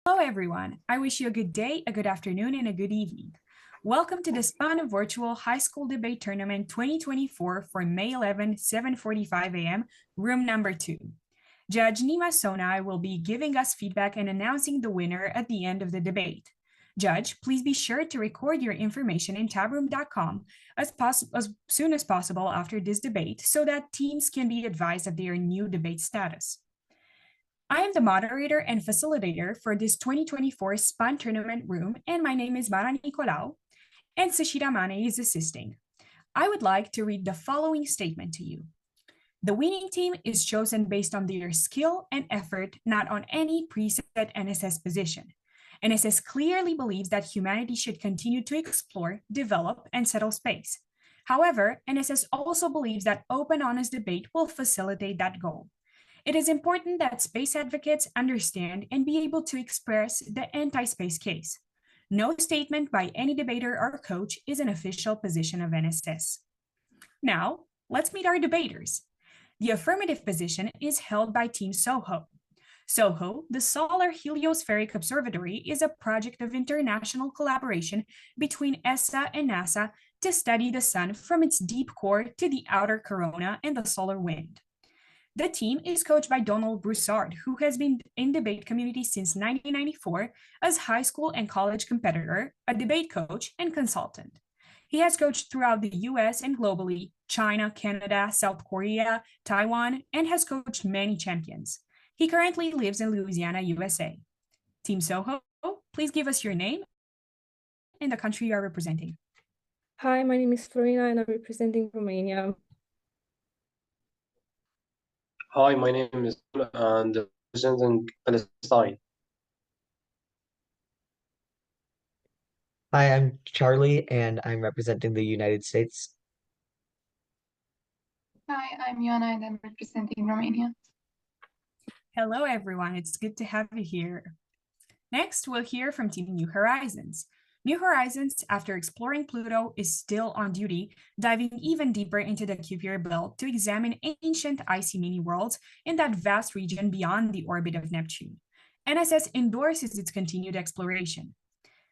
Hello, everyone. I wish you a good day, a good afternoon, and a good evening. Welcome to the SPUN Virtual High School Debate Tournament 2024 for May 11, 7:45 a.m., room number 2. Judge Nima Sonai will be giving us feedback and announcing the winner at the end of the debate. Judge, please be sure to record your information in tabroom.com as soon as possible after this debate so that teams can be advised of their new debate status. I am the moderator and facilitator for this 2024 SPUN tournament room, and my name is Mara Nicolau, and Sashida Mane is assisting. I would like to read the following statement to you. The winning team is chosen based on their skill and effort, not on any preset NSS position. NSS clearly believes that humanity should continue to explore, develop, and settle space. However, NSS also believes that open, honest debate will facilitate that goal. It is important that space advocates understand and be able to express the anti-space case. No statement by any debater or coach is an official position of NSS. Now, let's meet our debaters. The affirmative position is held by Team SOHO. SOHO, the Solar Heliospheric Observatory, is a project of international collaboration between ESA and NASA to study the sun from its deep core to the outer corona and the solar wind. The team is coached by Donald Broussard, who has been in debate community since 1994 as high school and college competitor, a debate coach, and consultant. He has coached throughout the US and globally, China, Canada, South Korea, Taiwan, and has coached many champions. He currently lives in Louisiana, USA. Team SOHO, please give us your name and the country you are representing. Hi, my name is Florina and I'm representing Romania. Hi, my name is and representing Palestine. Hi, I'm Charlie and I'm representing the United States. Hi, I'm Ioana and I'm representing Romania. Hello, everyone. It's good to have you here. Next, we'll hear from Team New Horizons. New Horizons, after exploring Pluto, is still on duty, diving even deeper into the Kuiper belt to examine ancient icy mini-worlds in that vast region beyond the orbit of Neptune. NSS endorses its continued exploration.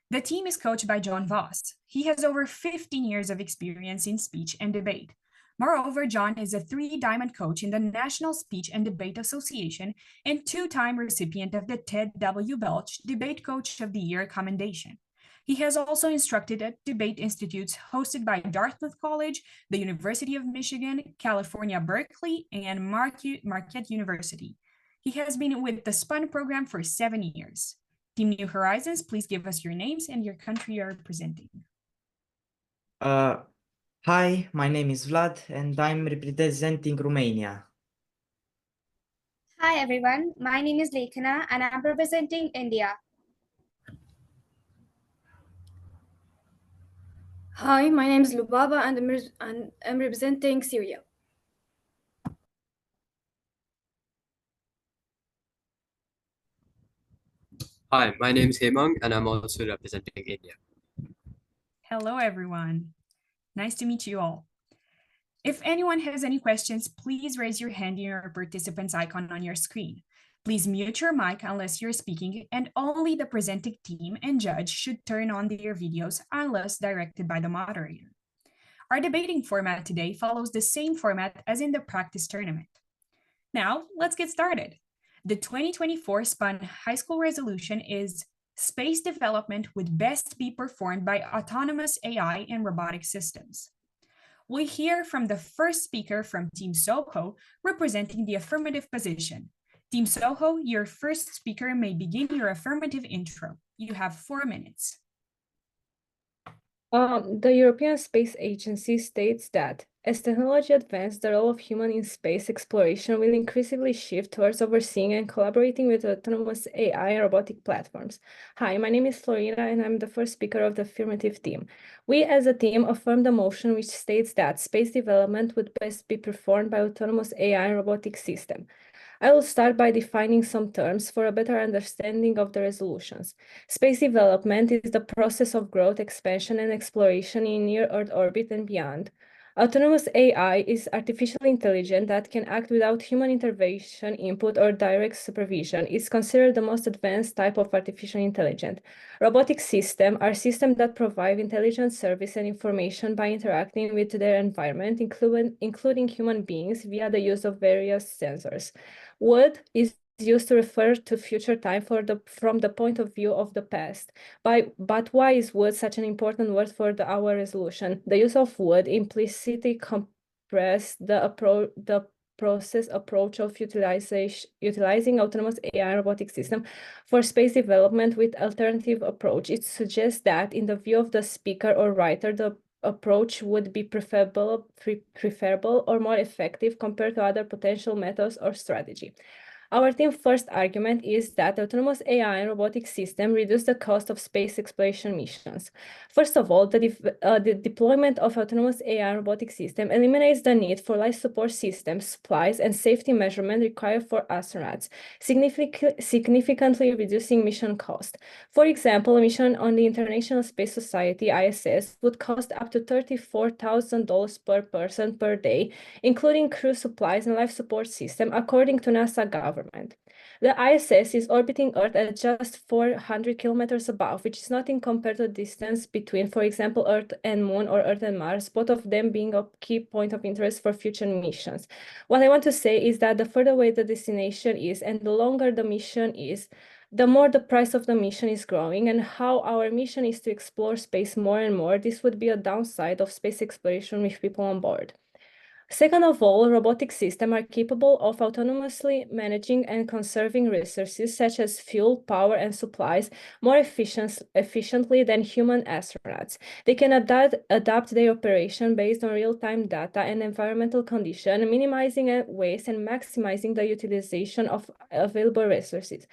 The team is coached by John Voss. He has over 15 years of experience in speech and debate. Moreover, John is a 3-diamond coach in the National Speech and Debate Association and 2-time recipient of the Ted W. Belch Debate Coach of the Year commendation. He has also instructed at debate institutes hosted by Dartmouth College, the University of Michigan, California, Berkeley, and Marquette University. He has been with the SPUN program for 7 years. Team New Horizons, please give us your names and your country you are representing. Hi, my name is Vlad and I'm representing Romania. Hi everyone, my name is Lekhana and I'm representing India. Hi, my name is Lubaba and I'm representing Syria. Hi, my name is Hemang and I'm also representing India. Hello, everyone. Nice to meet you all. If anyone has any questions, please raise your hand in your participants icon on your screen. Please mute your mic unless you're speaking, and only the presenting team and judge should turn on their videos unless directed by the moderator. Our debating format today follows the same format as in the practice tournament. Now, let's get started. The 2024 SPUN High School resolution is space development would best be performed by autonomous AI and robotic systems. We hear from the first speaker from Team SOHO, representing the affirmative position. Team SOHO, your first speaker may begin your affirmative intro. You have 4 minutes. The European Space Agency states that as technology advances, the role of human in space exploration will increasingly shift towards overseeing and collaborating with autonomous AI and robotic platforms. Hi, my name is Florina and I'm the first speaker of the affirmative team. We as a team affirm the motion which states that space development would best be performed by autonomous AI and robotic system. I will start by defining some terms for a better understanding of the resolutions. Space development is the process of growth, expansion, and exploration in near Earth orbit and beyond. Autonomous AI is artificial intelligence that can act without human intervention, input, or direct supervision. It's considered the most advanced type of artificial intelligence. Robotic systems are systems that provide intelligent service and information by interacting with their environment, including human beings, via the use of various sensors. Would is used to refer to future time from the point of view of the past. But why is wood such an important word for our resolution? The use of wood implicitly compress the process approach of utilizing autonomous AI robotic system for space development with alternative approach. It suggests that in the view of the speaker or writer, the approach would be preferable or more effective compared to other potential methods or strategy. Our team's first argument is that autonomous AI and robotic systems reduce the cost of space exploration missions. First of all, the deployment of autonomous AI and robotic system eliminates the need for life support systems, supplies, and safety measurement required for astronauts, significantly reducing mission cost. For example, a mission on the International Space Society, ISS, would cost up to $34,000 per person per day, including crew supplies and life support system, according to NASA government. The ISS is orbiting Earth at just 400 kilometers above, which is nothing compared to the distance between, for example, Earth and Moon or Earth and Mars, both of them being a key point of interest for future missions. What I want to say is that the further away the destination is and the longer the mission is, the more the price of the mission is growing, and how our mission is to explore space more and more, this would be a downside of space exploration with people on board. Second of all, robotic systems are capable of autonomously managing and conserving resources such as fuel, power, and supplies more efficiently than human astronauts. They can adapt their operation based on real-time data and environmental conditions, minimizing waste and maximizing the utilization of available resources.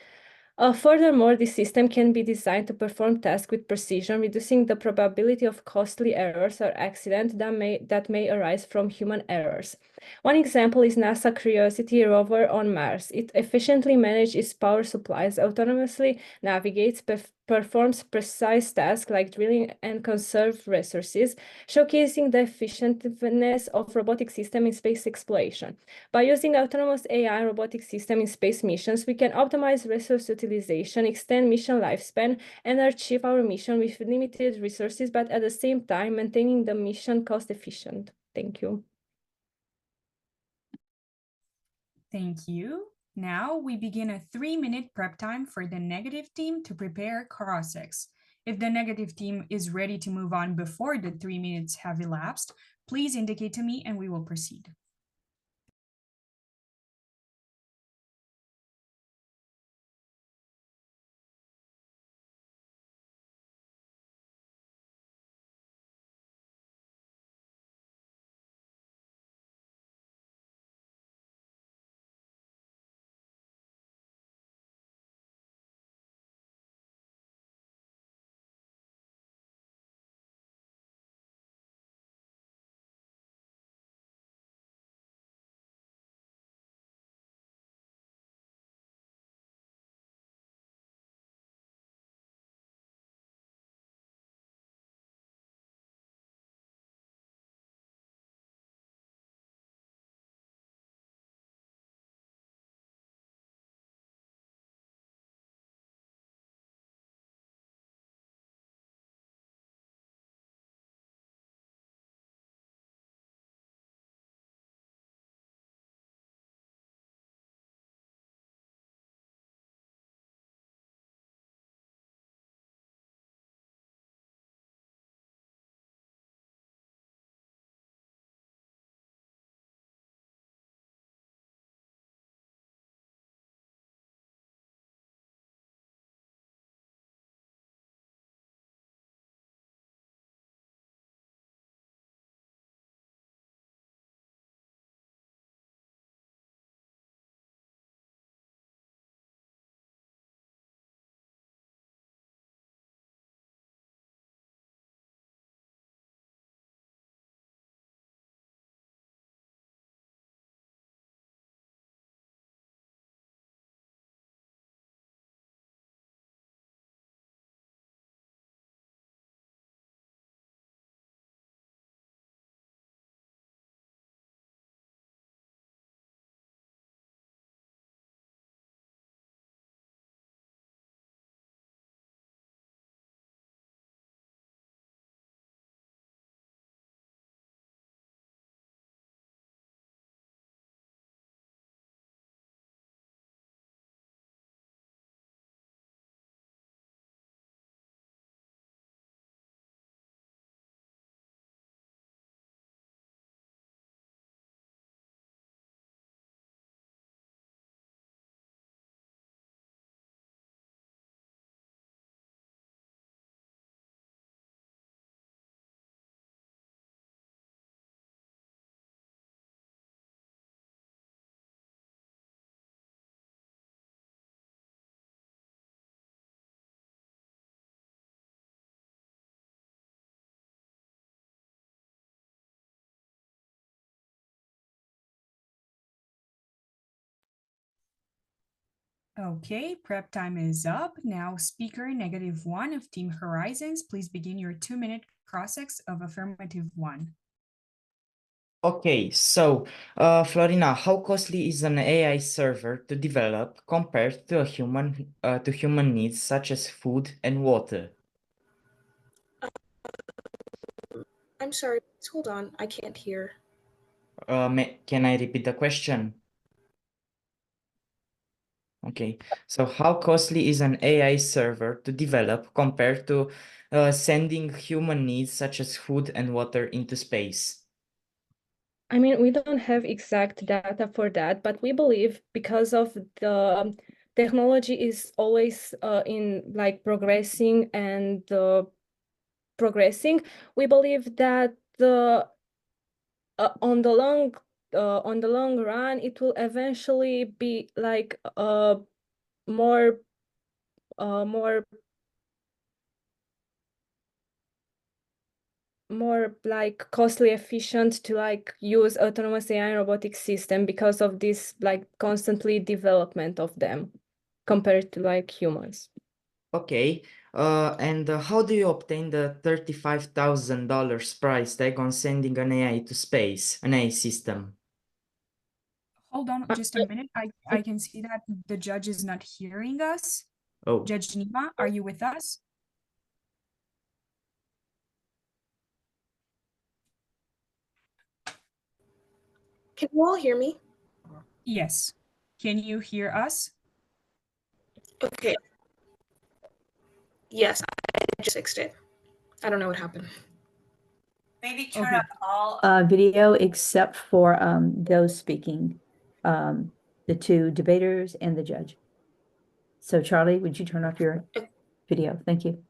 Furthermore, this system can be designed to perform tasks with precision, reducing the probability of costly errors or accidents that may arise from human errors. One example is NASA Curiosity rover on Mars. It efficiently manages its power supplies, autonomously navigates, performs precise tasks like drilling and conserve resources, showcasing the effectiveness of robotic systems in space exploration. By using autonomous AI and robotic systems in space missions, we can optimize resource utilization, extend mission lifespan, and achieve our mission with limited resources, but at the same time maintaining the mission cost efficient. Thank you. Thank you. Now we begin a 3-minute prep time for the negative team to prepare cross-ex. If the negative team is ready to move on before the 3 minutes have elapsed, please indicate to me and we will proceed. Okay, prep time is up. Now, speaker -1 of Team Horizons, please begin your 2-minute cross-ex of affirmative 1. Okay, so Florina, how costly is an AI server to develop compared to human needs such as food and water? I'm sorry, please hold on. I can't hear. Can I repeat the question? Okay, so how costly is an AI server to develop compared to sending human needs such as food and water into space? I mean, we don't have exact data for that, but we believe because of the technology is always in like progressing and progressing, we believe that the on the long run, it will eventually be like more more like costly efficient to like use autonomous AI and robotic system because of this like constantly development of them compared to like humans. Okay, and how do you obtain the $35,000 price tag on sending an AI to space, an AI system? Hold on just a minute. I can see that the judge is not hearing us. Oh, Judge Nima, are you with us? Can you all hear me? Yes. Can you hear us? Okay. Yes, I just fixed it. I don't know what happened. Maybe turn Okay. up all video except for those speaking, the two debaters and the judge. So Charlie, would you turn off your video? Thank you.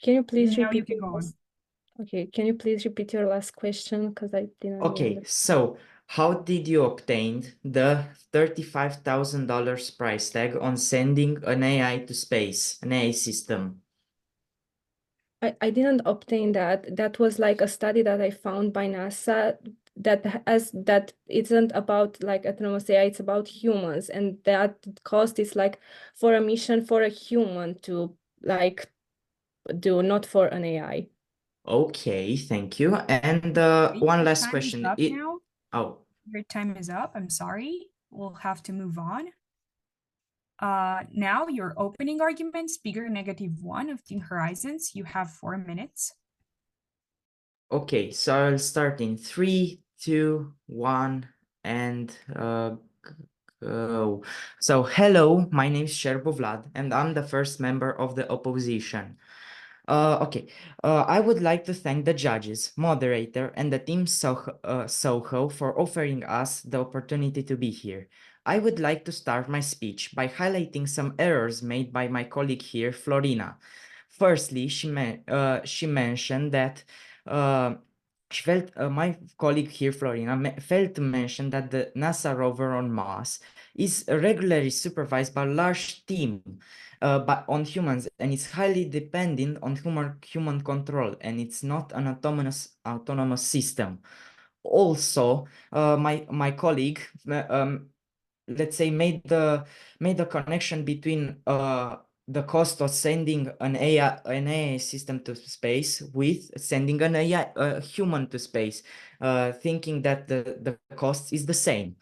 Can you please Now you repeat can your go on. last- Okay, can you please repeat your last question? Because I didn't okay, understand. so how did you obtain the $35,000 price tag on sending an AI to space, an AI system? I didn't obtain that. That was like a study that I found by NASA that isn't about like autonomous AI, it's about humans, and that cost is like for a mission for a human to like do, not for an AI. Okay, thank you. And one Your last time is question. up now. Oh, Your time is up. I'm sorry. We'll have to move on. Now your opening argument, speaker -1 of Team Horizons. You have 4 minutes. okay, so I'll start in 3, 2, 1, and go. So hello, my name is Sherbo Vlad, and I'm the first member of the opposition. Okay, I would like to thank the judges, moderator, and the team SOHO for offering us the opportunity to be here. I would like to start my speech by highlighting some errors made by my colleague here, Florina. Firstly, she mentioned that my colleague here, Florina, failed to mention that the NASA rover on Mars is regularly supervised by a large team but on humans, and it's highly dependent on human control, and it's not an autonomous system. Also, my colleague, let's say, made the connection between the cost of sending an AI system to space with sending an AI human to space, thinking that the cost is the same,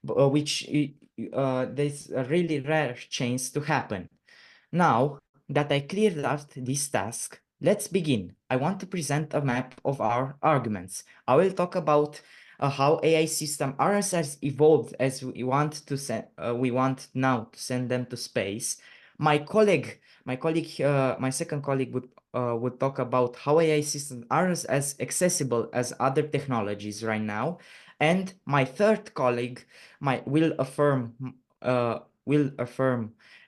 which there's a really rare chance to happen. Now that I cleared out this task, let's begin. I want to present a map of our arguments. I will talk about how AI system RSS evolved as we want now to send them to space. My second colleague would talk about how AI systems are as accessible as other technologies right now, and my third colleague will affirm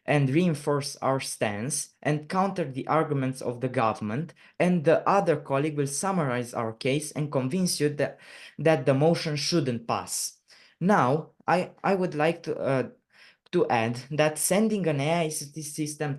and reinforce our stance and counter the arguments of the government, and the other colleague will summarize our case and convince you that the motion shouldn't pass. Now, I would like to add that sending an AI system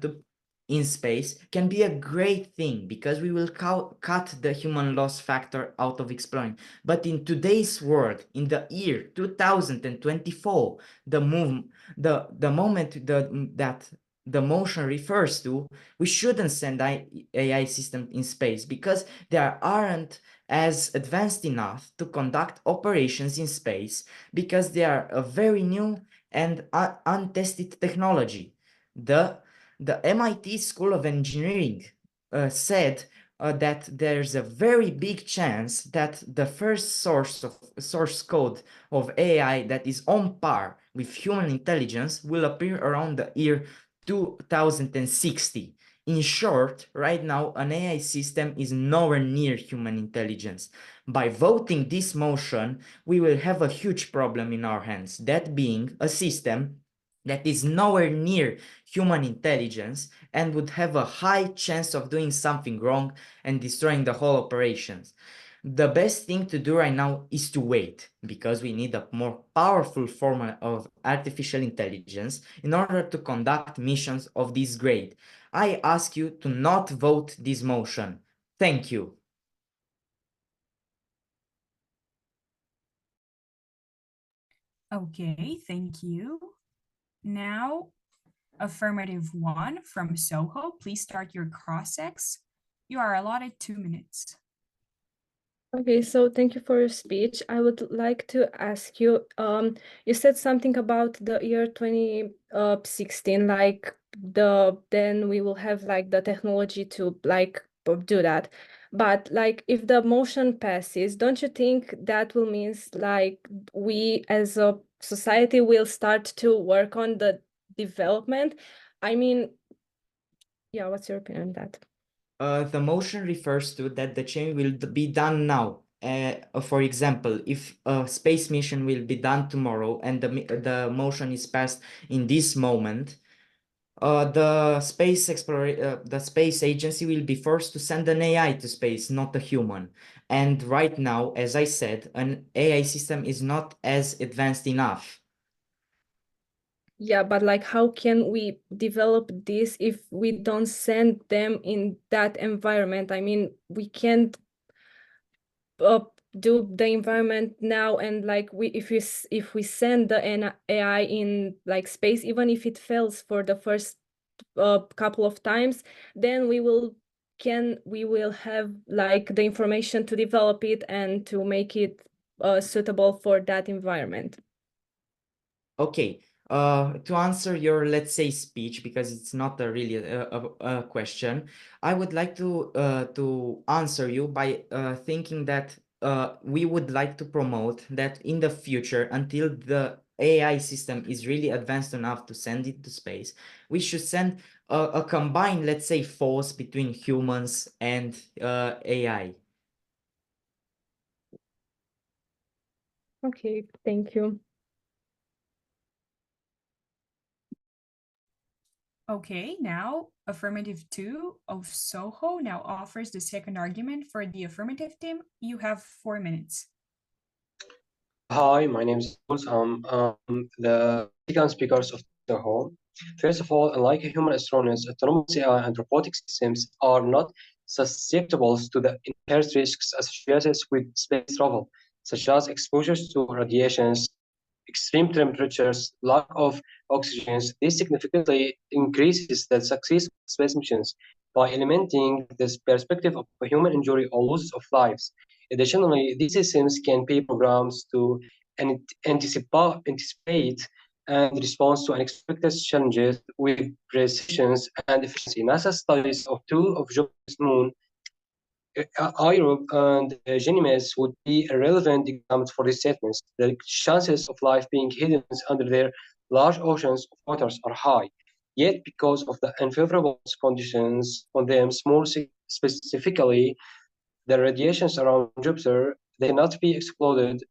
in space can be a great thing because we will cut the human loss factor out of exploring. But in today's world, in the year 2024, the moment that the motion refers to, we shouldn't send AI system in space because they aren't as advanced enough to conduct operations in space because they are a very new and untested technology. The MIT School of Engineering said that there's a very big chance that the first source code of AI that is on par with human intelligence will appear around the year 2060. In short, right now, an AI system is nowhere near human intelligence. By voting this motion, we will have a huge problem in our hands, that being a system that is nowhere near human intelligence and would have a high chance of doing something wrong and destroying the whole operations. The best thing to do right now is to wait, because we need a more powerful form of artificial intelligence in order to conduct missions of this grade. I ask you to not vote this motion. Thank you. Okay, thank you. Now, affirmative 1 from SOHO, please start your cross-ex. You are allotted 2 minutes. Okay, so thank you for your speech. I would like to ask you, you said something about the year 2016, like then we will have like the technology to like do that. But like if the motion passes, don't you think that will means like we as a society will start to work on the development? I mean, yeah, what's your opinion on that? The motion refers to that the change will be done now. For example, if a space mission will be done tomorrow and the motion is passed in this moment, the space agency will be forced to send an AI to space, not a human. And right now, as I said, an AI system is not as advanced enough. Yeah, but like how can we develop this if we don't send them in that environment? I mean, we can't do the environment now, and like if we send the AI in like space, even if it fails for the first couple of times, then we will have like the information to develop it and to make it suitable for that environment. Okay, to answer your, let's say, speech, because it's not really a question, I would like to answer you by thinking that we would like to promote that in the future, until the AI system is really advanced enough to send it to space, we should send a combined, let's say, force between humans and AI. Okay, thank you. Okay, now affirmative 2 of SOHO now offers the second argument for the affirmative team. You have 4 minutes. Hi, my name is Jules. I'm the second speakers of SOHO. First of all, unlike human astronauts, autonomous AI and robotic systems are not susceptible to the inherent risks associated with space travel, such as exposures to radiations, extreme temperatures, lack of oxygen. This significantly increases the success of space missions by eliminating this perspective of a human injury or loss of lives. Additionally, these systems can be programmed to anticipate and respond to unexpected challenges with precision and efficiency. NASA studies of two of Jupiter's moon, Europe and Ganymedes, would be relevant examples for these statements. The chances of life being hidden under their large oceans of waters are high. Yet, because of the unfavorable conditions on them, more specifically the radiations around Jupiter, they cannot be exploited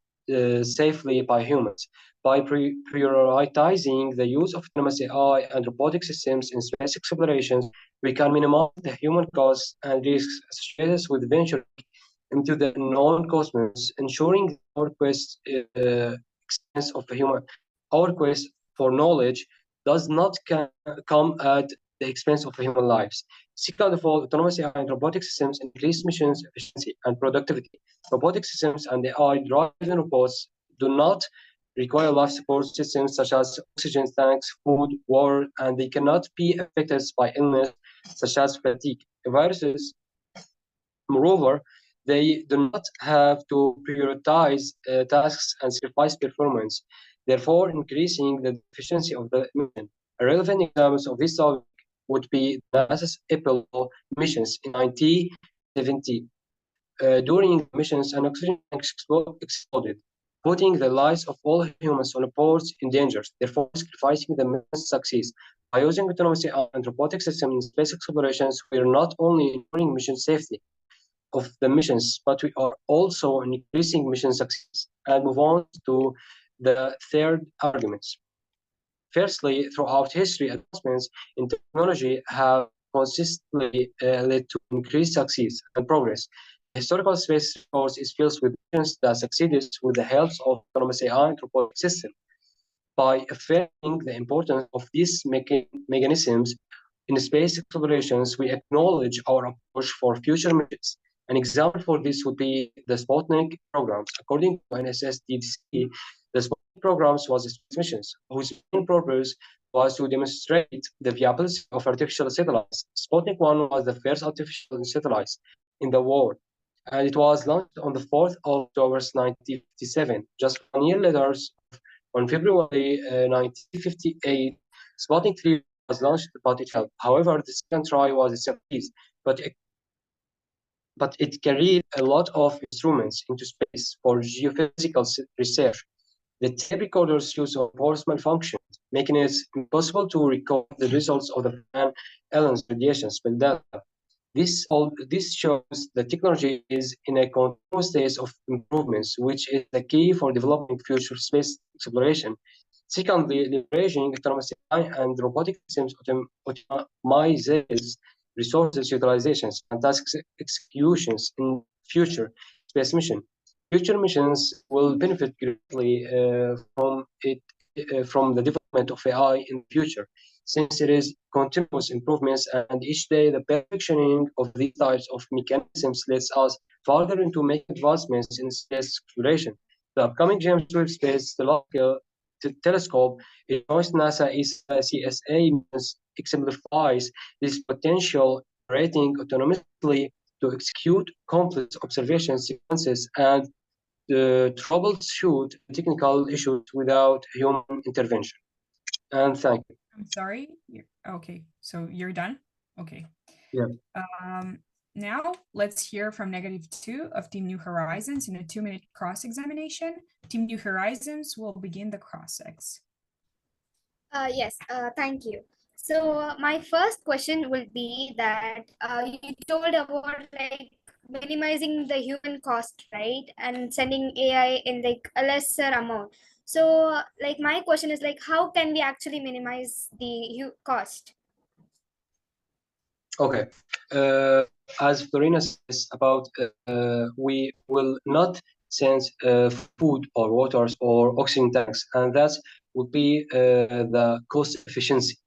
safely by humans. By prioritizing the use of autonomous AI and robotic systems in space explorations, we can minimize the human costs and risks associated with venturing into the unknown cosmos, ensuring our quest experience of a human. Our quest for knowledge does not come at the expense of human lives. Second of all, autonomous AI and robotic systems increase missions efficiency and productivity. Robotic systems and AI-driven robots do not require life support systems such as oxygen tanks, food, water, and they cannot be affected by illness such as fatigue, viruses. Moreover, they do not have to prioritize tasks and sacrifice performance, therefore increasing the efficiency of the mission. Relevant examples of this topic would be NASA's Apollo missions in 1970. During missions, an oxygen tank exploded, putting the lives of all humans on board in danger, therefore sacrificing the mission's success. By using autonomous AI and robotic systems in space explorations, we are not only ensuring mission safety of the missions, but we are also increasing mission success. And move on to the third argument. Firstly, throughout history, advancements in technology have consistently led to increased success and progress. The historical space resource is filled with missions that succeeded with the help of autonomous AI and robotic systems. By affirming the importance of these mechanisms in space explorations, we acknowledge our approach for future missions. An example for this would be the Sputnik programs. According to NSS DDC, the Sputnik programs was space missions whose main purpose was to demonstrate the viability of artificial satellites. Sputnik 1 was the first artificial satellite in the world, and it was launched on the 4th of October 1957. Just 1 year later, on February 1958, Sputnik 3 was launched, but it failed. However, the second try was a success, but it carried a lot of instruments into space for geophysical research. The tape recorder's use of force malfunctioned, making it impossible to record the results of the Van Allen's radiation spell data. This shows that technology is in a continuous state of improvements, which is the key for developing future space exploration. Secondly, leveraging autonomous AI and robotic systems optimizes resources utilizations and task executions in future space mission. Future missions will benefit greatly from the development of AI in the future, since it is continuous improvements, and each day the perfectioning of these types of mechanisms leads us further into making advancements in space exploration. The upcoming James Webb Space Telescope, it joins NASA CSA, exemplifies this potential, operating autonomously to execute complex observation sequences and troubleshoot technical issues without human intervention. And thank you. I'm sorry. Okay, so you're done? Okay. Yeah. Now let's hear from -2 of Team New Horizons in a 2-minute cross-examination. Team New Horizons will begin the cross-ex. Yes, thank you. So my first question will be that you told about like minimizing the human cost, right? And sending AI in like a lesser amount. So like my question is like, how can we actually minimize the cost? Okay. As Florina says about, we will not send food or waters or oxygen tanks, and that would be the cost efficiency.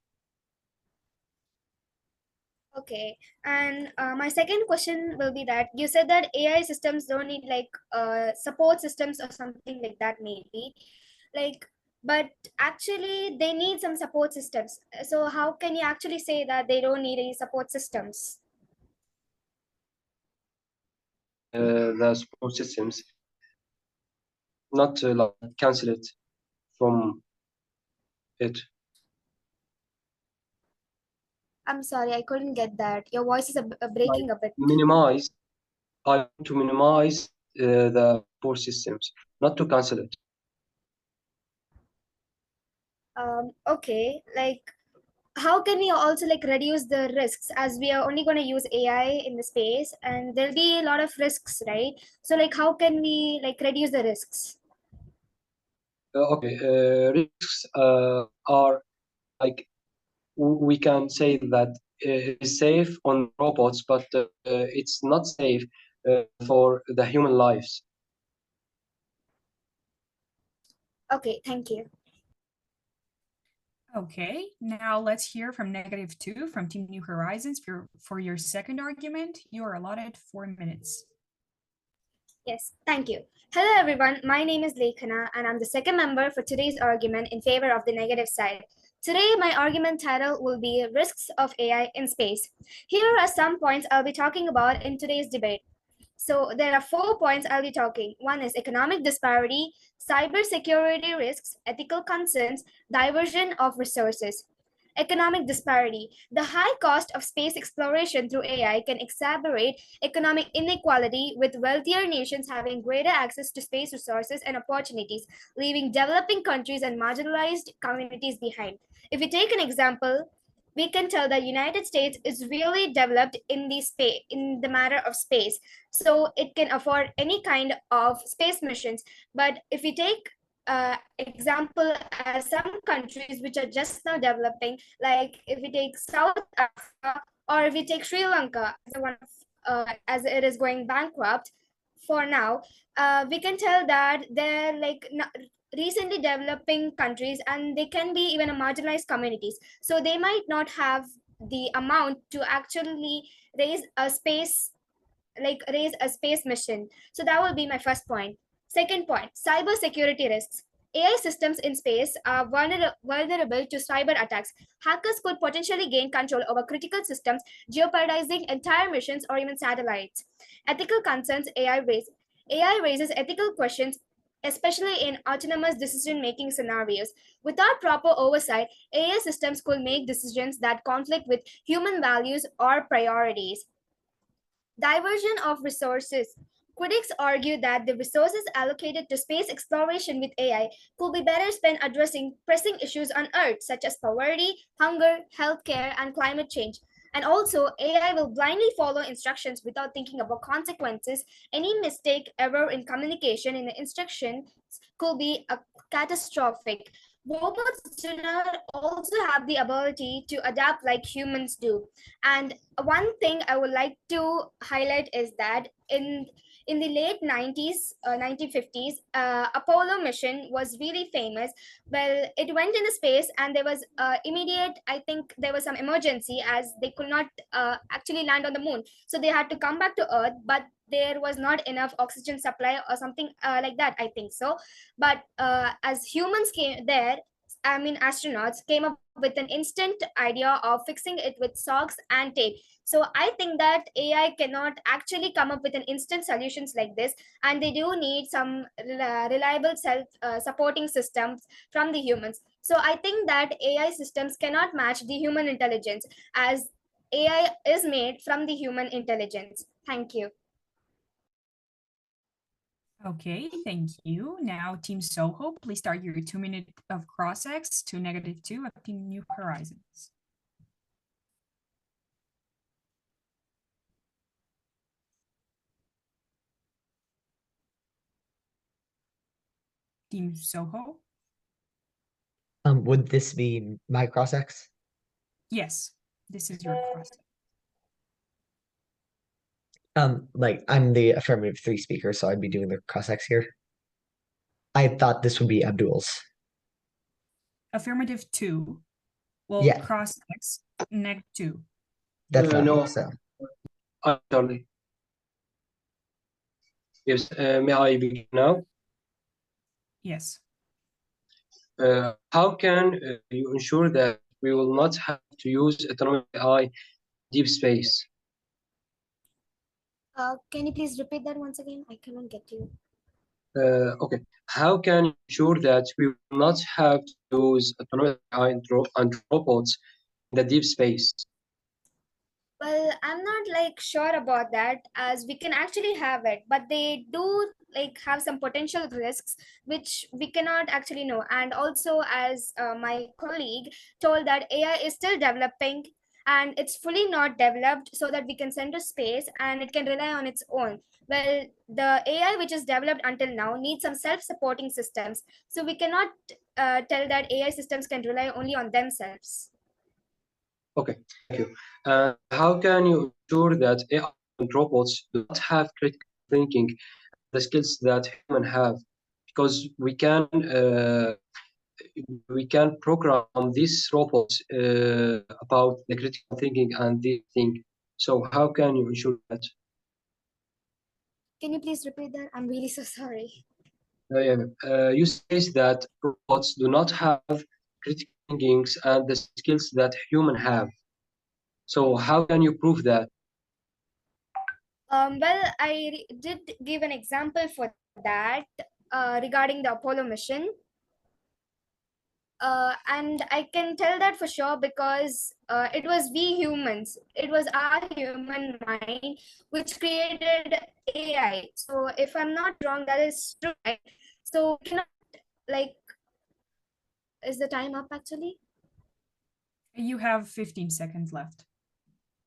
Okay, and my second question will be that you said that AI systems don't need like support systems or something like that, maybe, like, but actually they need some support systems. So how can you actually say that they don't need any support systems? The support systems, not like cancel it from it. I'm sorry, I couldn't get that. Your voice is breaking a bit. Minimize. I want to minimize the support systems, not to cancel it. Okay, like how can we also like reduce the risks, as we are only going to use AI in the space and there'll be a lot of risks, right? So like how can we like reduce the risks? Okay, risks are like, we can say that it is safe on robots, but it's not safe for the human lives. Okay, thank you. Okay, now let's hear from -2 from Team New Horizons for your second argument. You are allotted 4 minutes. Yes, thank you. Hello everyone, my name is Lekhana and I'm the second member for today's argument in favor of the negative side. Today, my argument title will be Risks of AI in Space. Here are some points I'll be talking about in today's debate. So there are 4 points I'll be talking. One is economic disparity, cybersecurity risks, ethical concerns, diversion of resources. Economic disparity. The high cost of space exploration through AI can exacerbate economic inequality, with wealthier nations having greater access to space resources and opportunities, leaving developing countries and marginalized communities behind. If we take an example, we can tell that United States is really developed in the matter of space, so it can afford any kind of space missions. But if we take example as some countries which are just now developing, like if we take South Africa or if we take Sri Lanka as one of, as it is going bankrupt for now, we can tell that they're like recently developing countries and they can be even a marginalized communities, so they might not have the amount to actually raise a space raise a space mission. So that will be my first point. Second point, cyber security risks. AI systems in space are vulnerable to cyber attacks. Hackers could potentially gain control over critical systems, jeopardizing entire missions or even satellites. Ethical concerns AI raises. AI raises ethical questions, especially in autonomous decision-making scenarios. Without proper oversight, AI systems could make decisions that conflict with human values or priorities. Diversion of resources. Critics argue that the resources allocated to space exploration with AI could be better spent addressing pressing issues on Earth, such as poverty, hunger, healthcare, and climate change. And also, AI will blindly follow instructions without thinking about consequences. Any mistake, error in communication in the instructions could be catastrophic. Robots do not also have the ability to adapt like humans do. And one thing I would like to highlight is that in the late 90s, 1950s, Apollo mission was really famous. Well, it went into space and there was immediate, I think there was some emergency as they could not actually land on the moon. So they had to come back to Earth, but there was not enough oxygen supply or something like that, I think so. But as humans came there, I mean, astronauts came up with an instant idea of fixing it with socks and tape. So I think that AI cannot actually come up with an instant solutions like this, and they do need some reliable self supporting systems from the humans. So I think that AI systems cannot match the human intelligence, as AI is made from the human intelligence. Thank you. Okay, thank you. Now, Team SOHO, please start your 2 minute of cross-X to -2 of Team New Horizons. Team SOHO? Would this be my cross-X? Yes, this is your cross-X. Like I'm the affirmative 3 speaker, so I'd be doing the cross-X here. I thought this would be Abdul's. Affirmative 2 will Yeah. cross-X -2. That's not no. me, so. Charlie. Yes, may I begin now? Yes. How can you ensure that we will not have to use autonomous AI deep space? Can you please repeat that once again? I cannot get you. Okay. How can you ensure that we will not have to use autonomous AI and robots in the deep space? Well, I'm not like sure about that, as we can actually have it, but they do like have some potential risks which we cannot actually know. And also, as my colleague told, that AI is still developing and it's fully not developed so that we can send to space and it can rely on its own. Well, the AI which is developed until now needs some self-supporting systems, so we cannot tell that AI systems can rely only on themselves. Okay, thank you. How can you ensure that AI and robots do not have critical thinking, the skills that humans have? Because we can we can program these robots about the critical thinking and this thing. So how can you ensure that? Can you please repeat that? I'm really so sorry. You say that robots do not have critical thinkings and the skills that humans have. So how can you prove that? Well, I did give an example for that regarding the Apollo mission. And I can tell that for sure because it was we humans, it was our human mind which created AI. So if I'm not wrong, that is true, right? So we cannot, like, is the time up actually? You have 15 seconds left.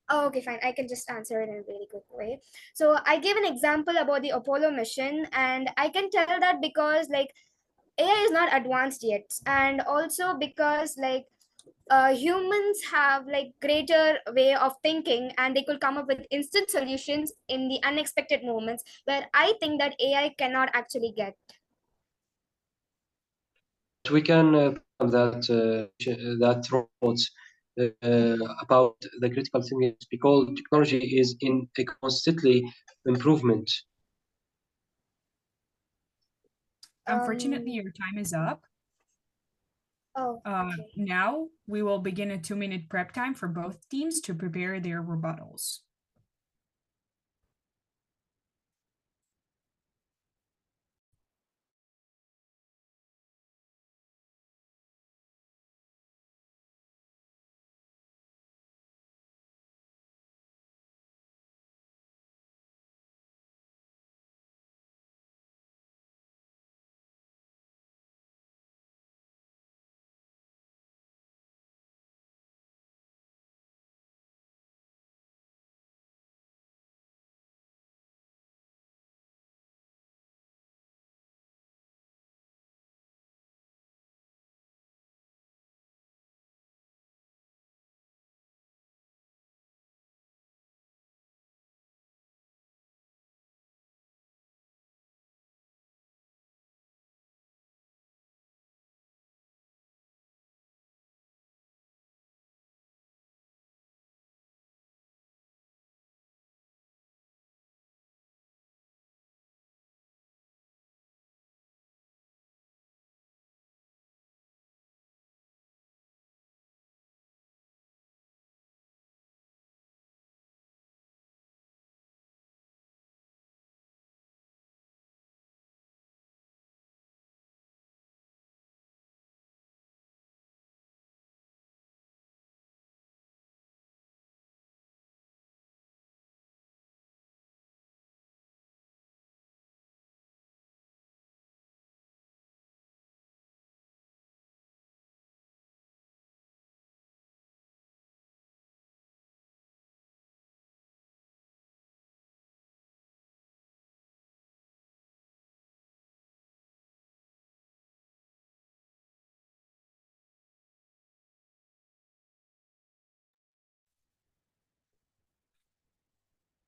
Oh, okay, fine. I can just answer it in a really quick way. So I gave an example about the Apollo mission, and I can tell that because like AI is not advanced yet, and also because like humans have like greater way of thinking and they could come up with instant solutions in the unexpected moments where I think that AI cannot actually get. We can program that robots about the critical thinking because technology is in a constantly improvement. Unfortunately, your time is up. Oh, okay. Now we will begin a 2-minute prep time for both teams to prepare their rebuttals.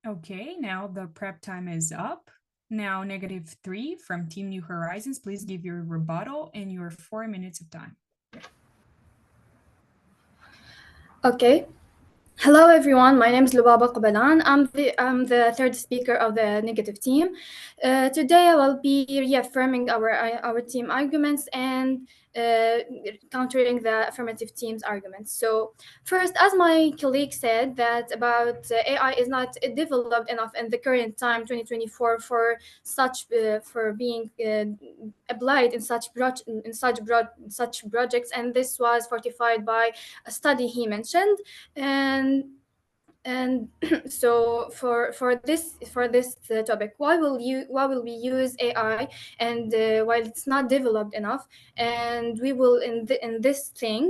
Okay, now the prep time is up. Now, -3 from Team New Horizons, please give your rebuttal in your 4 minutes of time. Okay. Hello, everyone. My name is Lubaba Qabalan. I'm the third speaker of the negative team. Today, I will be reaffirming our team arguments and countering the affirmative team's arguments. So, first, as my colleague said, that about AI is not developed enough in the current time, 2024, for being applied in such projects, and this was fortified by a study he mentioned. And so for this topic, why will we use AI, and while it's not developed enough, and we will in this thing,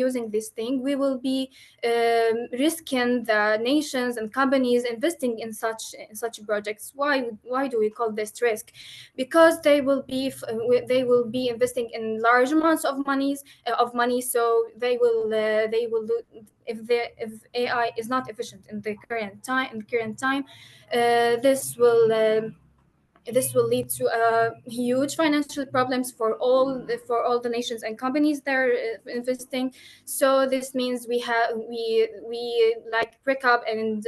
using this thing, we will be risking the nations and companies investing in such projects. Why do we call this risk? Because they will be investing in large amounts of money, so they will if AI is not efficient in the current time, this will this will lead to huge financial problems for all the nations and companies that are investing. So this means we like break up and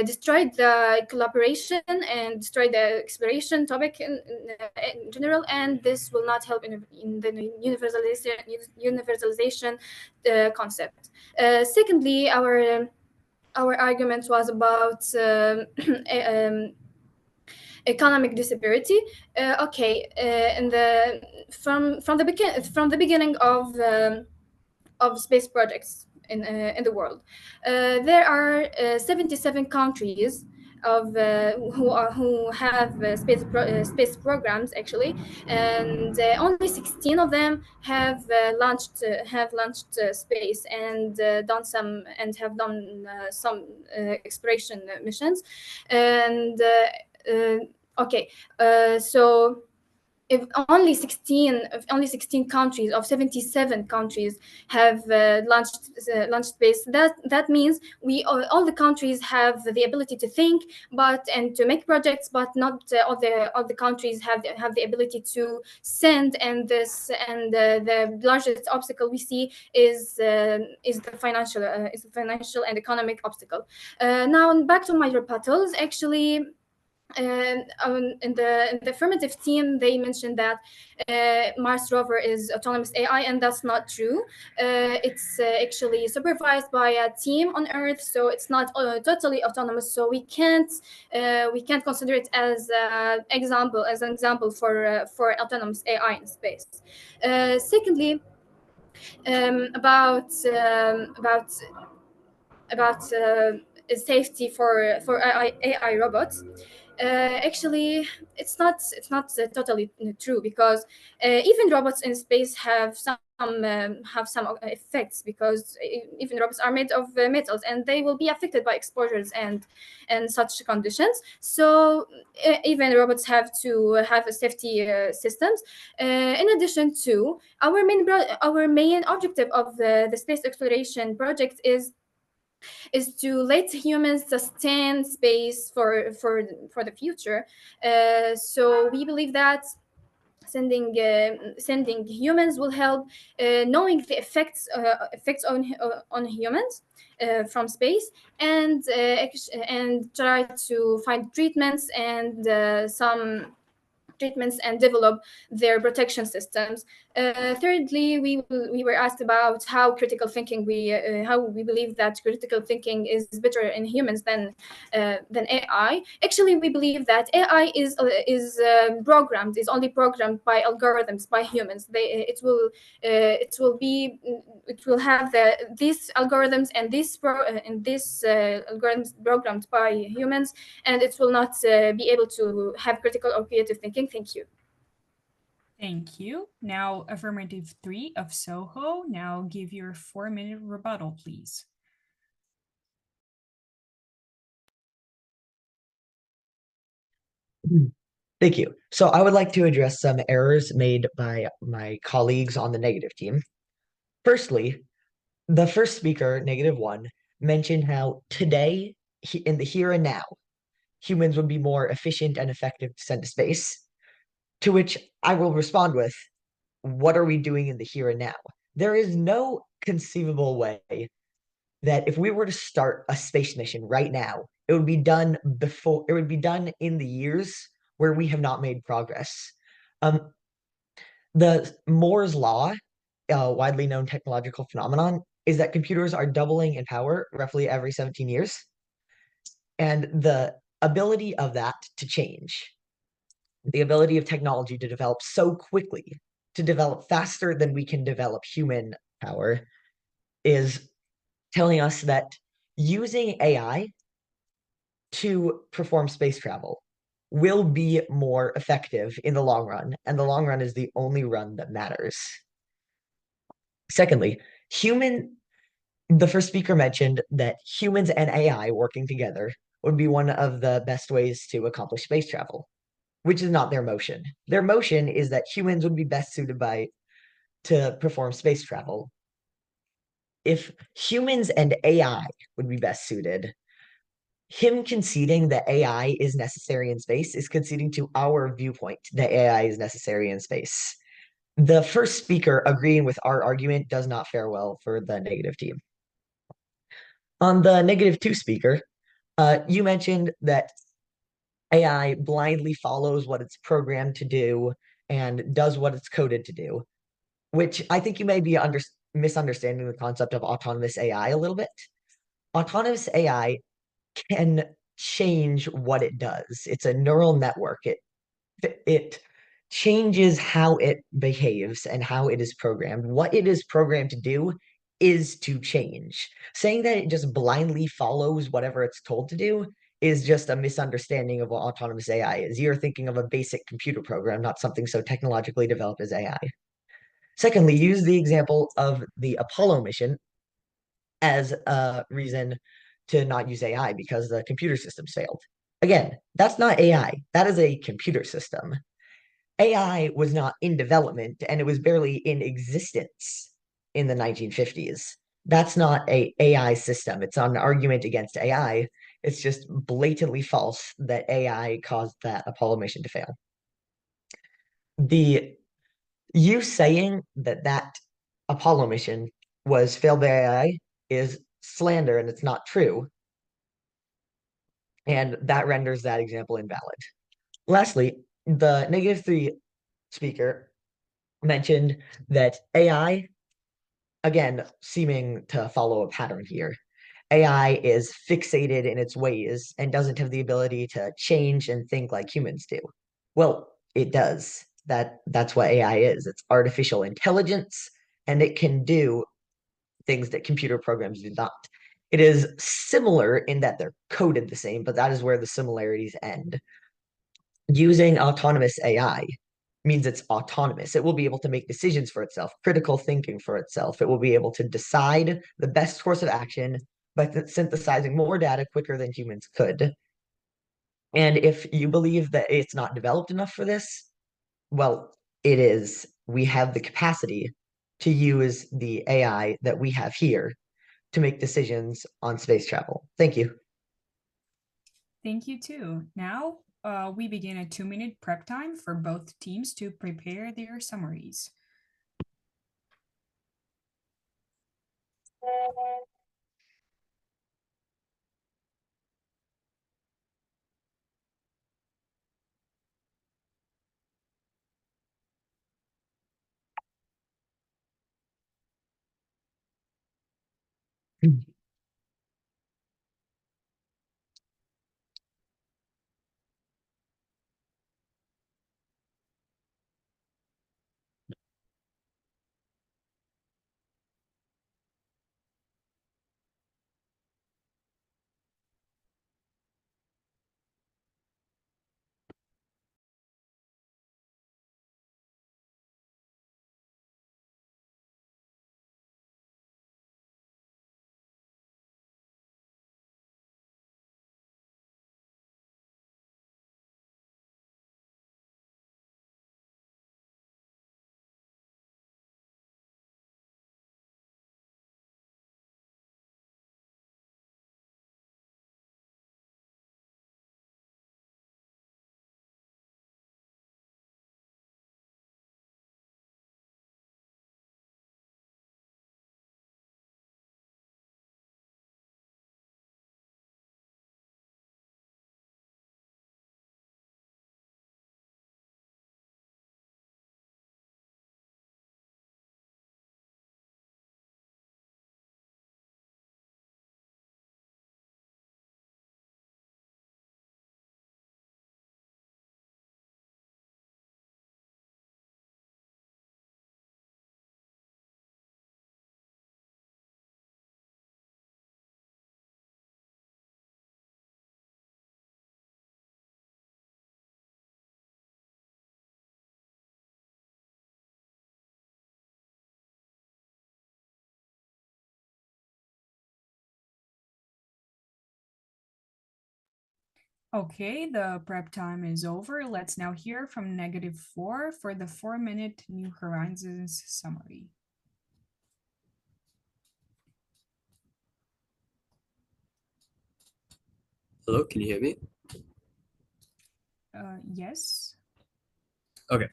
destroy the collaboration and destroy the exploration topic in general, and this will not help in the universalization concept. Secondly, our argument was about economic disparity. In the from the beginning of space projects in the world, there are 77 countries who have space programs actually, and only 16 of them have launched space and have done some exploration missions, and so if only 16 countries of 77 countries have launched space, that means all the countries have the ability to think and to make projects, but not all the countries have the ability to send, and the largest obstacle we see is the financial and economic obstacle. Now back to my rebuttals. Actually, in the affirmative team, they mentioned that Mars rover is autonomous AI, and that's not true. It's actually supervised by a team on Earth, so it's not totally autonomous. So we can't consider it as an example for autonomous AI in space. Secondly, about safety for AI robots. Actually, it's not totally true, because even robots in space have some effects, because even robots are made of metals, and they will be affected by exposures and such conditions. So even robots have to have a safety systems. In addition to our main objective of the space exploration project is to let humans sustain space for the future. So we believe that sending humans will help knowing the effects on humans from space, and try to find treatments and develop their protection systems. Thirdly, we were asked about how we believe that critical thinking is better in humans than AI. Actually, we believe that AI is only programmed by algorithms by humans. It will have these algorithms and these algorithms programmed by humans, and it will not be able to have critical or creative thinking. Thank you. Thank you. Now, affirmative 3 of SOHO. Now give your 4-minute rebuttal, please. Thank you. So I would like to address some errors made by my colleagues on the negative team. Firstly, the first speaker, -1, mentioned how today, in the here and now, humans would be more efficient and effective to send to space. To which I will respond with, what are we doing in the here and now? There is no conceivable way that if we were to start a space mission right now, it would be done in the years where we have not made progress. The Moore's law, a widely known technological phenomenon, is that computers are doubling in power roughly every 17 years. And the ability of that to change, the ability of technology to develop so quickly, to develop faster than we can develop human power, is telling us that using AI to perform space travel will be more effective in the long run, and the long run is the only run that matters. Secondly, the first speaker mentioned that humans and AI working together would be one of the best ways to accomplish space travel, which is not their motion. Their motion is that humans would be best suited to perform space travel. If humans and AI would be best suited, him conceding that AI is necessary in space is conceding to our viewpoint that AI is necessary in space. The first speaker agreeing with our argument does not fare well for the negative team. On the -2 speaker, you mentioned that AI blindly follows what it's programmed to do and does what it's coded to do, which I think you may be misunderstanding the concept of autonomous AI a little bit. Autonomous AI can change what it does. It's a neural network. It changes how it behaves and how it is programmed. What it is programmed to do is to change. Saying that it just blindly follows whatever it's told to do is just a misunderstanding of what autonomous AI is. You're thinking of a basic computer program, not something so technologically developed as AI. Secondly, use the example of the Apollo mission as a reason to not use AI because the computer systems failed. Again, that's not AI. That is a computer system. AI was not in development and it was barely in existence in the 1950s. That's not a AI system. It's not an argument against AI. It's just blatantly false that AI caused that Apollo mission to fail. You saying that Apollo mission was failed by AI is slander and it's not true. And that renders that example invalid. Lastly, the -3 speaker mentioned that AI, again, seeming to follow a pattern here, AI is fixated in its ways and doesn't have the ability to change and think like humans do. Well, it does. That's what AI is. It's artificial intelligence, and it can do things that computer programs do not. It is similar in that they're coded the same, but that is where the similarities end. Using autonomous AI means it's autonomous. It will be able to make decisions for itself, critical thinking for itself. It will be able to decide the best course of action by synthesizing more data quicker than humans could. And if you believe that it's not developed enough for this, well, it is. We have the capacity to use the AI that we have here to make decisions on space travel. Thank you. Thank you too. Now we begin a 2-minute prep time for both teams to prepare their summaries. Okay, the prep time is over. Let's now hear from -4 for the 4-minute New Horizons summary. Hello, can you hear me? Yes. Okay.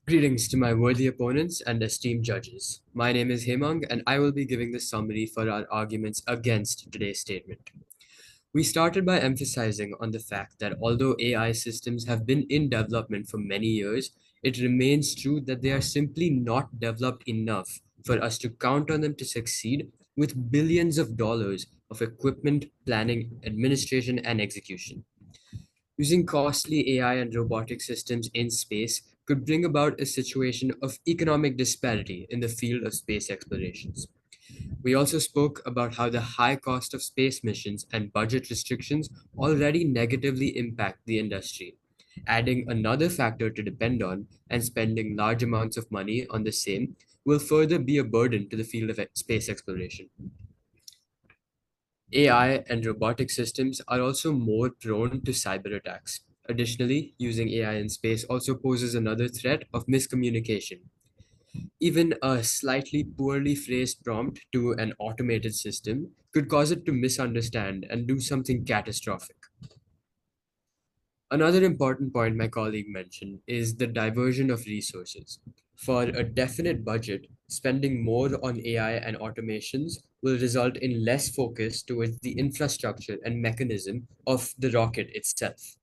Greetings to my worthy opponents and esteemed judges. My name is Hemang, and I will be giving the summary for our arguments against today's statement. We started by emphasizing on the fact that although AI systems have been in development for many years, it remains true that they are simply not developed enough for us to count on them to succeed with billions of dollars of equipment, planning, administration, and execution. Using costly AI and robotic systems in space could bring about a situation of economic disparity in the field of space explorations. We also spoke about how the high cost of space missions and budget restrictions already negatively impact the industry. Adding another factor to depend on and spending large amounts of money on the same will further be a burden to the field of space exploration. AI and robotic systems are also more prone to cyber attacks. Additionally, using AI in space also poses another threat of miscommunication. Even a slightly poorly phrased prompt to an automated system could cause it to misunderstand and do something catastrophic. Another important point my colleague mentioned is the diversion of resources. For a definite budget, spending more on AI and automations will result in less focus towards the infrastructure and mechanism of the rocket itself.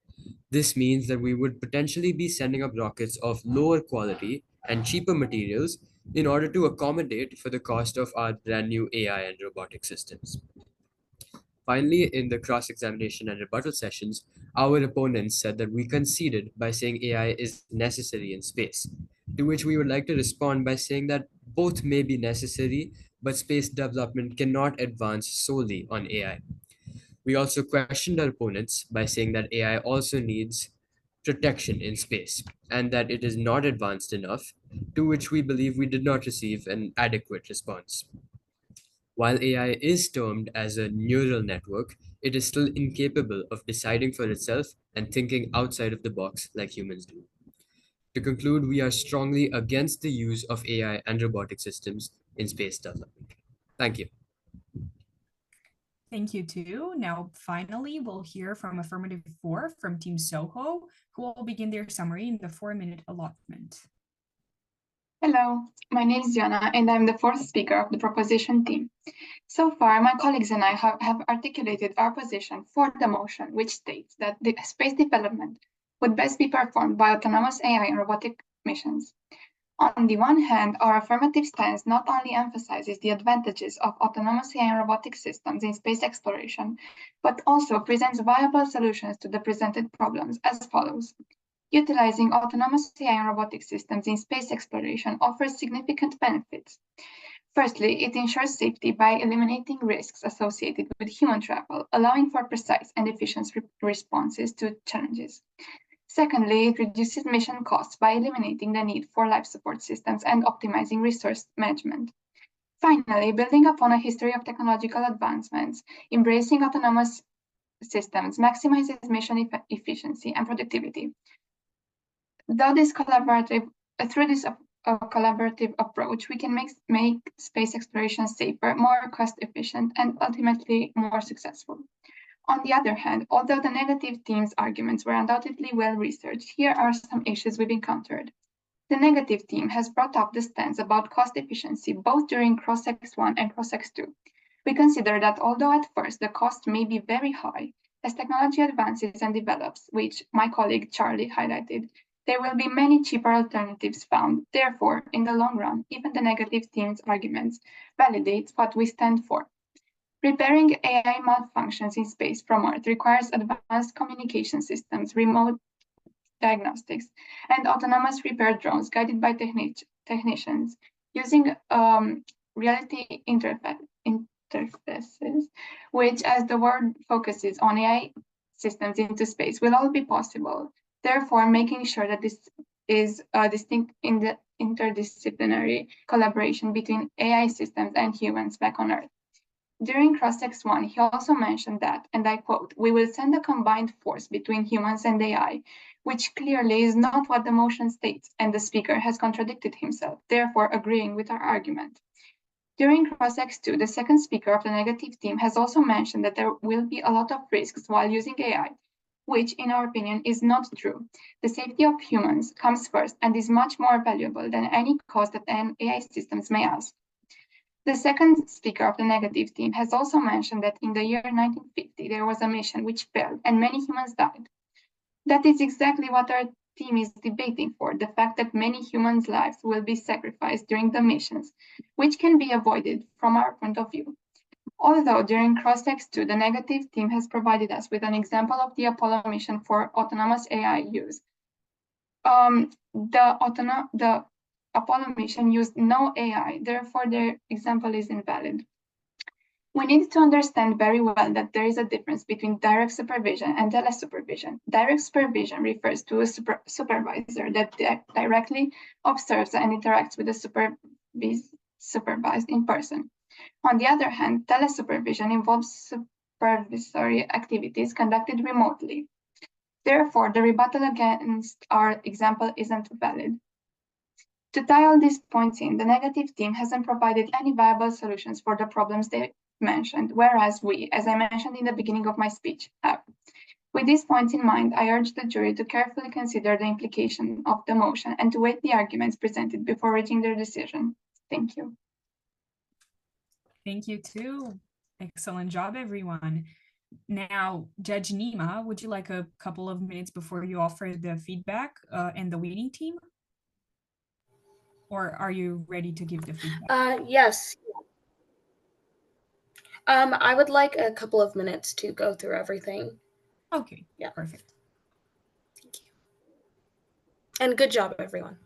This means that we would potentially be sending up rockets of lower quality and cheaper materials in order to accommodate for the cost of our brand new AI and robotic systems. Finally, in the cross examination and rebuttal sessions, our opponents said that we conceded by saying AI is necessary in space, to which we would like to respond by saying that both may be necessary, but space development cannot advance solely on AI. We also questioned our opponents by saying that AI also needs protection in space and that it is not advanced enough, to which we believe we did not receive an adequate response. While AI is termed as a neural network, it is still incapable of deciding for itself and thinking outside of the box like humans do. To conclude, we are strongly against the use of AI and robotic systems in space development. Thank you. Thank you too. Now, finally, we'll hear from affirmative 4 from Team SOHO, who will begin their summary in the 4-minute allotment. Hello, my name is Diana, and I'm the fourth speaker of the proposition team. So far, my colleagues and I have articulated our position for the motion, which states that the space development would best be performed by autonomous AI and robotic missions. On the one hand, our affirmative stance not only emphasizes the advantages of autonomous AI and robotic systems in space exploration, but also presents viable solutions to the presented problems as follows. Utilizing autonomous AI and robotic systems in space exploration offers significant benefits. Firstly, it ensures safety by eliminating risks associated with human travel, allowing for precise and efficient responses to challenges. Secondly, it reduces mission costs by eliminating the need for life support systems and optimizing resource management. Finally, building upon a history of technological advancements, embracing autonomous systems maximizes mission efficiency and productivity. Through this collaborative approach, we can make space exploration safer, more cost efficient, and ultimately more successful. On the other hand, although the negative team's arguments were undoubtedly well researched, here are some issues we've encountered. The negative team has brought up the stance about cost efficiency both during Cross-X1 and Cross-X2. We consider that although at first the cost may be very high, as technology advances and develops, which my colleague Charlie highlighted, there will be many cheaper alternatives found. Therefore, in the long run, even the negative team's arguments validate what we stand for. Repairing AI malfunctions in space from Earth requires advanced communication systems, remote diagnostics, and autonomous repair drones guided by technicians using reality interfaces, which, as the word focuses on AI systems into space, will all be possible. Therefore, making sure that this is distinct in the interdisciplinary collaboration between AI systems and humans back on Earth. During Cross-X1, he also mentioned that, and I quote, "We will send a combined force between humans and AI," which clearly is not what the motion states, and the speaker has contradicted himself, therefore agreeing with our argument. During CrossX2, the second speaker of the negative team has also mentioned that there will be a lot of risks while using AI, which, in our opinion, is not true. The safety of humans comes first and is much more valuable than any cost that AI systems may ask. The second speaker of the negative team has also mentioned that in the year 1950, there was a mission which failed and many humans died. That is exactly what our team is debating for, the fact that many humans' lives will be sacrificed during the missions, which can be avoided from our point of view. Although during CrossX2, the negative team has provided us with an example of the Apollo mission for autonomous AI use. The Apollo mission used no AI, therefore their example is invalid. We need to understand very well that there is a difference between direct supervision and telesupervision. Direct supervision refers to a supervisor that directly observes and interacts with the supervised in person. On the other hand, telesupervision involves supervisory activities conducted remotely. Therefore, the rebuttal against our example isn't valid. To tie all these points in, the negative team hasn't provided any viable solutions for the problems they mentioned, whereas we, as I mentioned in the beginning of my speech, have. With these points in mind, I urge the jury to carefully consider the implication of the motion and to weigh the arguments presented before reaching their decision. Thank you. Thank you too. Excellent job, everyone. Now, Judge Nima, would you like a couple of minutes before you offer the feedback and the winning team? Or are you ready to give the feedback? Yes. I would like a couple of minutes to go through everything. Okay, yeah. Perfect. Thank you. And good job, everyone.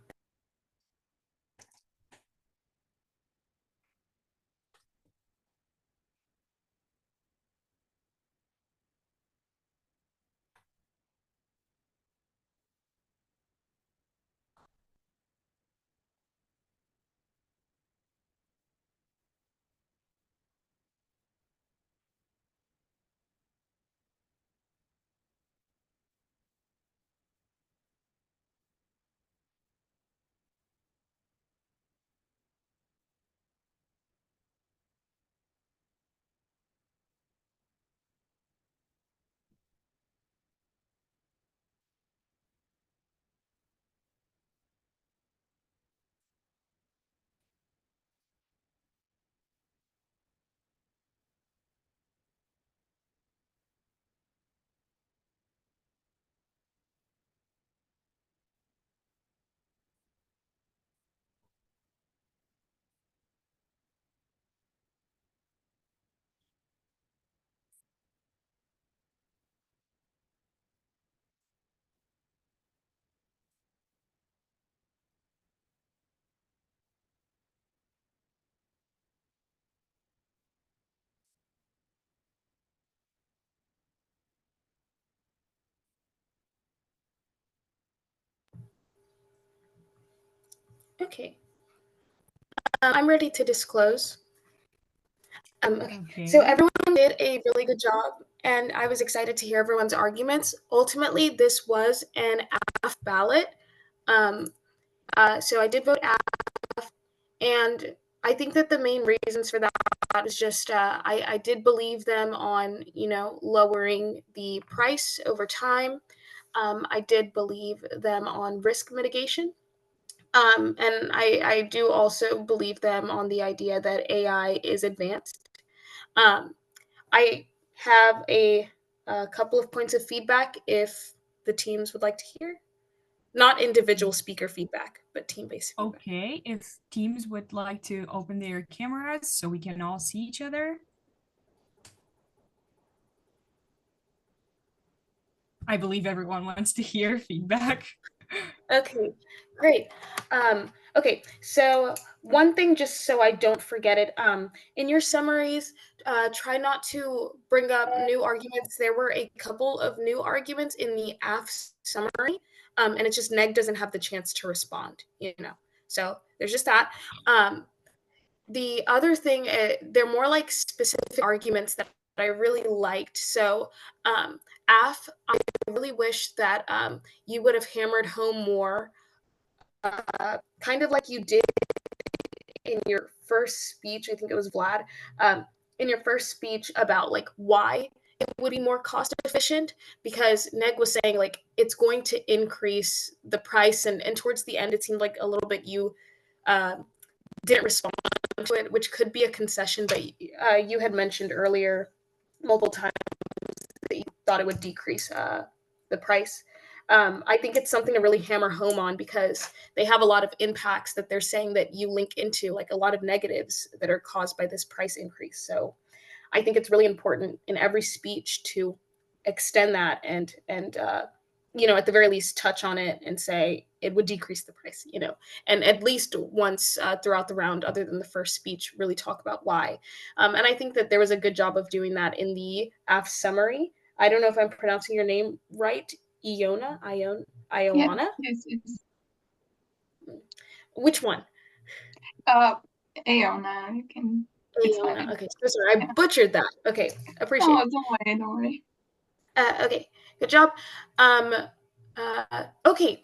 Okay. I'm ready to disclose. Okay. So everyone did a really good job, and I was excited to hear everyone's arguments. Ultimately, this was an AF ballot. So I did vote AF, and I think that the main reasons for that was just I did believe them on, lowering the price over time. I did believe them on risk mitigation. And I do also believe them on the idea that AI is advanced. I have a couple of points of feedback if the teams would like to hear. Not individual speaker feedback, but team-based feedback. Okay, if teams would like to open their cameras so we can all see each other. I believe everyone wants to hear feedback. Okay, great. Okay, so one thing, just so I don't forget it, in your summaries, try not to bring up new arguments. There were a couple of new arguments in the AF summary, and it's just Neg doesn't have the chance to respond, So there's just that. The other thing, they're more like specific arguments that I really liked. So AF, I really wish that you would have hammered home more, kind of like you did in your first speech, I think it was Vlad, in your first speech about like why it would be more cost efficient, because Neg was saying like it's going to increase the price, and towards the end it seemed like a little bit you didn't respond to it, which could be a concession, but you had mentioned earlier multiple times that you thought it would decrease the price. I think it's something to really hammer home on, because they have a lot of impacts that they're saying that you link into, like a lot of negatives that are caused by this price increase. So I think it's really important in every speech to extend that and at the very least touch on it and say it would decrease the price, and at least once throughout the round, other than the first speech, really talk about why. And I think that there was a good job of doing that in the AF summary. I don't know if I'm pronouncing your name right, Iona. Yeah, yes. Which one? Aona, you can. It's Iona. fine. Okay, so sorry, I butchered that. Okay, appreciate Oh, it. don't worry. Okay, good job. Okay,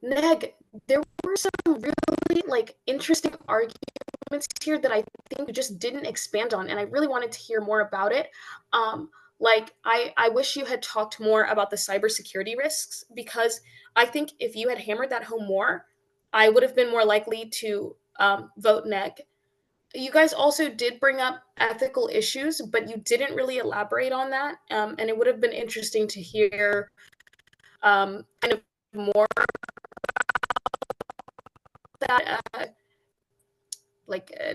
Neg, there were some really like interesting arguments here that I think you just didn't expand on, and I really wanted to hear more about it. Like I wish you had talked more about the cybersecurity risks, because I think if you had hammered that home more, I would have been more likely to vote Neg. You guys also did bring up ethical issues, but you didn't really elaborate on that. And it would have been interesting to hear kind of more that,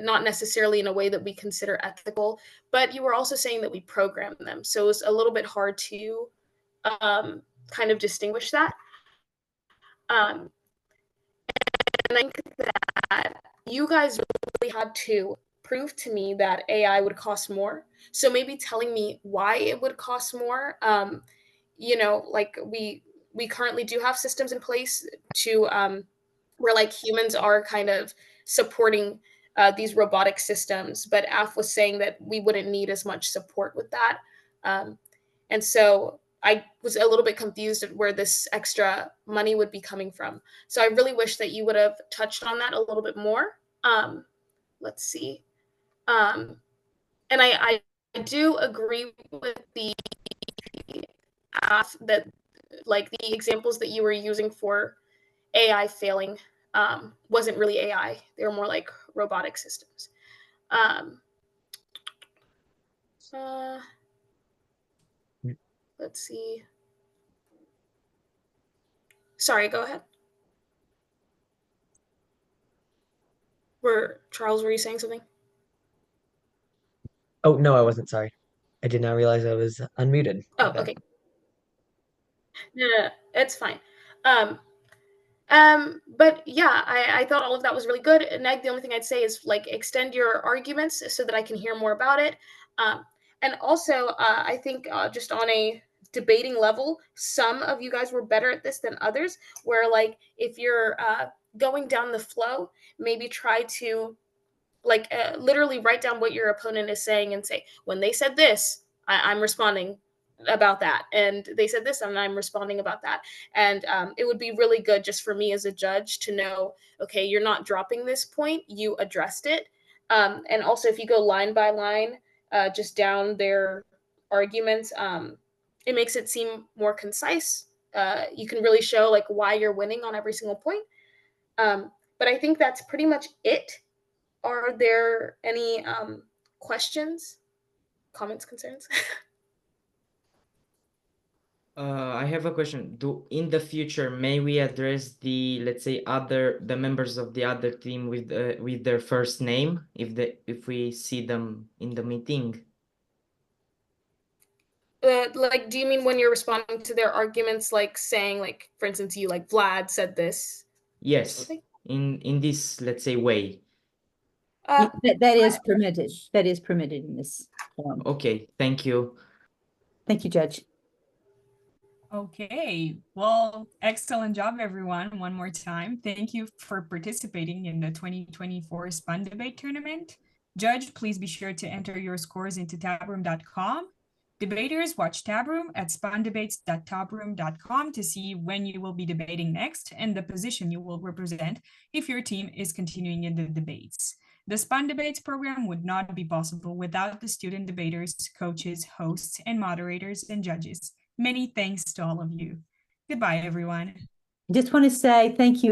not necessarily in a way that we consider ethical, but you were also saying that we program them. So it was a little bit hard to kind of distinguish that. And I think that you guys really had to prove to me that AI would cost more. So maybe telling me why it would cost more. Like we currently do have systems in place to where like humans are kind of supporting these robotic systems, but AF was saying that we wouldn't need as much support with that. And so I was a little bit confused at where this extra money would be coming from. So I really wish that you would have touched on that a little bit more. Let's see. And I do agree with the AF that like the examples that you were using for AI failing wasn't really AI. They were more like robotic systems. Let's see. Sorry, go ahead. Charles, were you saying something? Oh, no, I wasn't. Sorry. I did not realize I was unmuted. Oh, Okay. okay. No, it's fine. But yeah, I thought all of that was really good. Neg, the only thing I'd say is like extend your arguments so that I can hear more about it. And also, I think just on a debating level, some of you guys were better at this than others. Where like if you're going down the flow, maybe try to like literally write down what your opponent is saying and say, when they said this, I'm responding about that, and they said this and I'm responding about that. And it would be really good just for me as a judge to know, okay, you're not dropping this point, you addressed it. And also if you go line by line just down their arguments, it makes it seem more concise. You can really show like why you're winning on every single point. But I think that's pretty much it. Are there any questions, comments, concerns? I have a question. In the future, may we address the, let's say, the members of the other team with their first name if we see them in the meeting? Like, do you mean when you're responding to their arguments, like saying, like, for instance, you like Vlad said this? Yes, in this, let's say, way. That is permitted. That is permitted in this form. Okay, thank you. Thank you, Judge. Okay, well, excellent job, everyone. One more time. Thank you for participating in the 2024 SPUN debate tournament. Judge, please be sure to enter your scores into tabroom.com. Debaters, watch Tabroom at spundebates.tabroom.com to see when you will be debating next and the position you will represent if your team is continuing in the debates. The SPUN Debates program would not be possible without the student debaters, coaches, hosts, and moderators and judges. Many thanks to all of you. Goodbye, everyone. Just want to say thank you